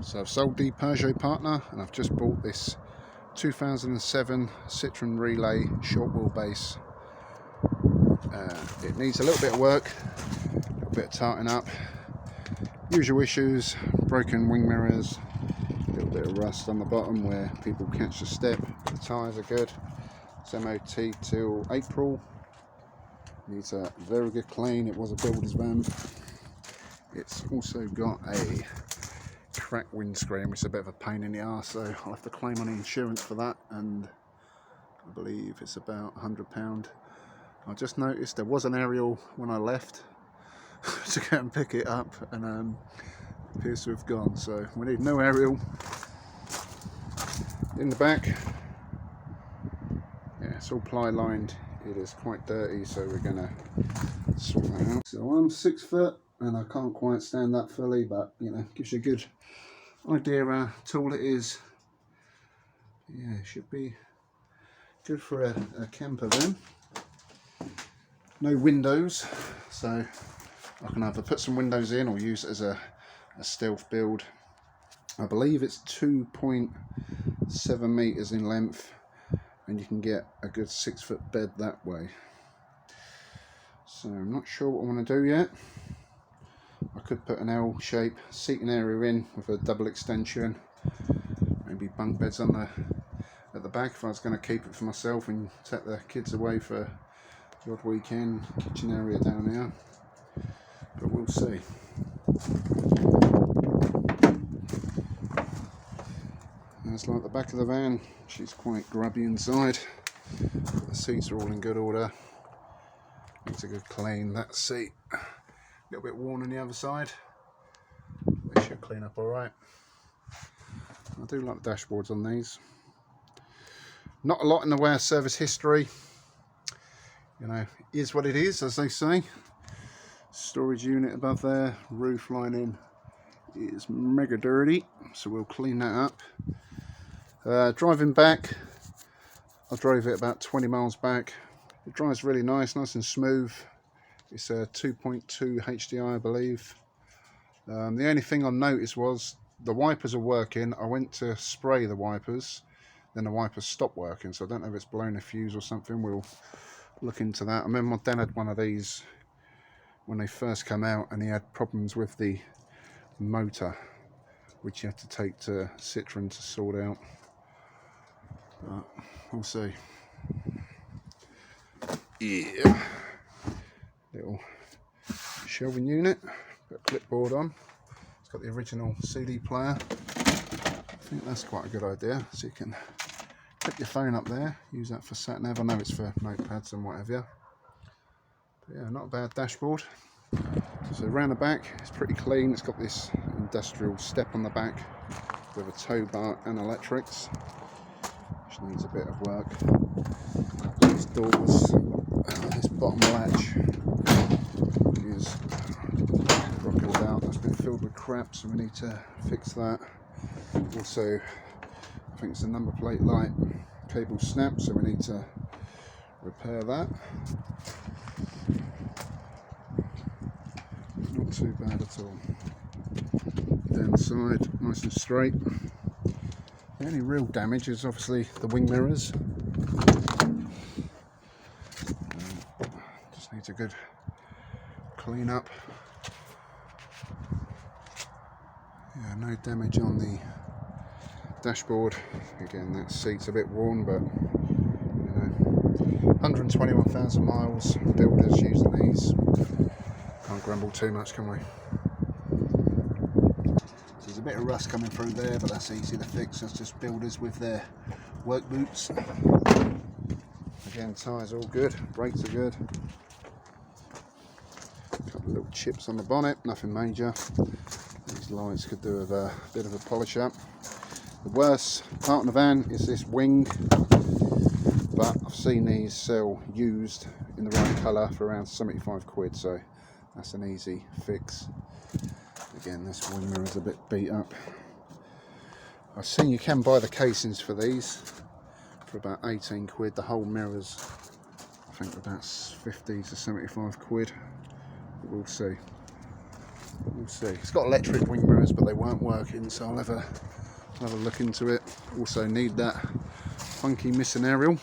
So I've sold the Peugeot partner and I've just bought this 2007 Citroen Relay short wheelbase. It needs a little bit of work, a little bit of tarting up, usual issues, broken wing mirrors, a little bit of rust on the bottom where people catch the step. The tyres are good. It's MOT till April. Needs a very good clean. It was a builder's van. It's also got a cracked windscreen, which is a bit of a pain in the arse, so I'll have to claim on the insurance for that, and I believe it's about £100. I just noticed there was an aerial when I left to go and pick it up, and it appears to have gone, so we need no aerial. In the back, yeah, it's all ply lined. It is quite dirty, so we're gonna sort that out. So I'm 6 foot and I can't quite stand that fully, but you know, gives you a good idea how tall it is. Yeah, it should be good for a camper van. No windows, so I can either put some windows in or use it as a stealth build. I believe it's 2.7 meters in length, and you can get a good 6 foot bed that way. So I'm not sure what I want to do yet. I could put an L-shape seating area in with a double extension, maybe bunk beds on at the back if I was going to keep it for myself and take the kids away for the odd weekend. Kitchen area down here, but we'll see. That's like the back of the van. She's quite grubby inside, but the seats are all in good order. Needs a good clean. That seat a little bit worn on the other side. They should clean up all right. I do like the dashboards on these. Not a lot in the way of service history. You know, is what it is, as they say. Storage unit above there, roof lining is mega dirty, so we'll clean that up. Driving back, I drove it about 20 miles back. It drives really nice and smooth. It's a 2.2 HDI, I believe. The only thing I noticed was the wipers are working. I went to spray the wipers, then the wipers stopped working, so I don't know if it's blown a fuse or something. We'll look into that. I remember my dad had one of these when they first came out, and he had problems with the motor, which you had to take to Citroen to sort out. But we'll see. Yeah, little shelving unit, got a clipboard on. It's got the original CD player. I think that's quite a good idea, so you can clip your phone up there, use that for sat nav. I know it's for notepads and whatever. But yeah, not a bad dashboard. So around the back, it's pretty clean. It's got this industrial step on the back with a tow bar and electrics, which needs a bit of work. These doors, this bottom latch is rocking about. That's been filled with crap, so we need to fix that. Also, I think it's a number plate light cable snap, so we need to repair that. Not too bad at all. Down the side, nice and straight. The only real damage is obviously the wing mirrors. Just needs a good clean up. Yeah, no damage on the dashboard. Again, that seat's a bit worn, but you know, 121,000 miles. Builders using these. Can't grumble too much, can we? So there's a bit of rust coming through there, but that's easy to fix. That's just builders with their work boots. Again, tyres all good, brakes are good. A couple of little chips on the bonnet, nothing major. These lights could do with a bit of a polish up. The worst part of the van is this wing, but I've seen these sell used in the right colour for around 75 quid, so that's an easy fix. Again, this wing mirror is a bit beat up. I've seen you can buy the casings for these for about 18 quid. The whole mirrors, I think about 50 to 75 quid. But we'll see. We'll see. It's got electric wing mirrors, but they weren't working, so I'll have a look into it. Also need that funky missing aerial.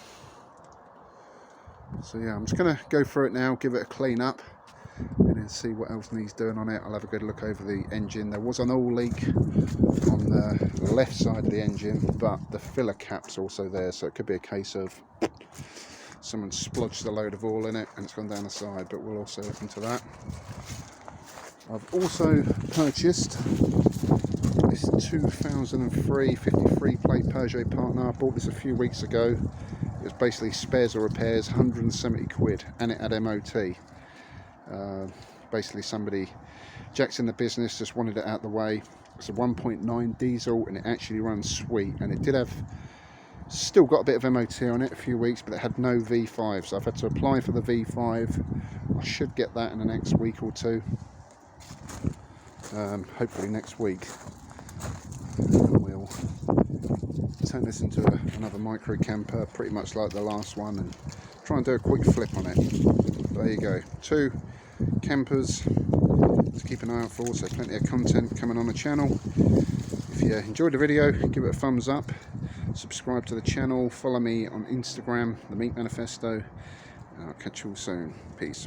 So yeah, I'm just going to go through it now, give it a clean up, and then see what else needs doing on it. I'll have a good look over the engine. There was an oil leak on the left side of the engine, but the filler cap's also there, so it could be a case of someone splodged a load of oil in it and it's gone down the side, but we'll also look into that. I've also purchased this 2003 53 plate Peugeot Partner. I bought this a few weeks ago. It was basically spares or repairs, 170 quid, and it had MOT. Basically somebody, Jack's in the business, just wanted it out the way. It's a 1.9 diesel and it actually runs sweet, and it did have, still got a bit of MOT on it, a few weeks, but it had no V5, so I've had to apply for the V5. I should get that in the next week or two, hopefully next week. We'll turn this into another micro camper, pretty much like the last one, and try and do a quick flip on it. There you go, 2 campers to keep an eye out for, so plenty of content coming on the channel. If you enjoyed the video, give it a thumbs up, subscribe to the channel, follow me on Instagram, the Meat Manifesto, and I'll catch you all soon. Peace.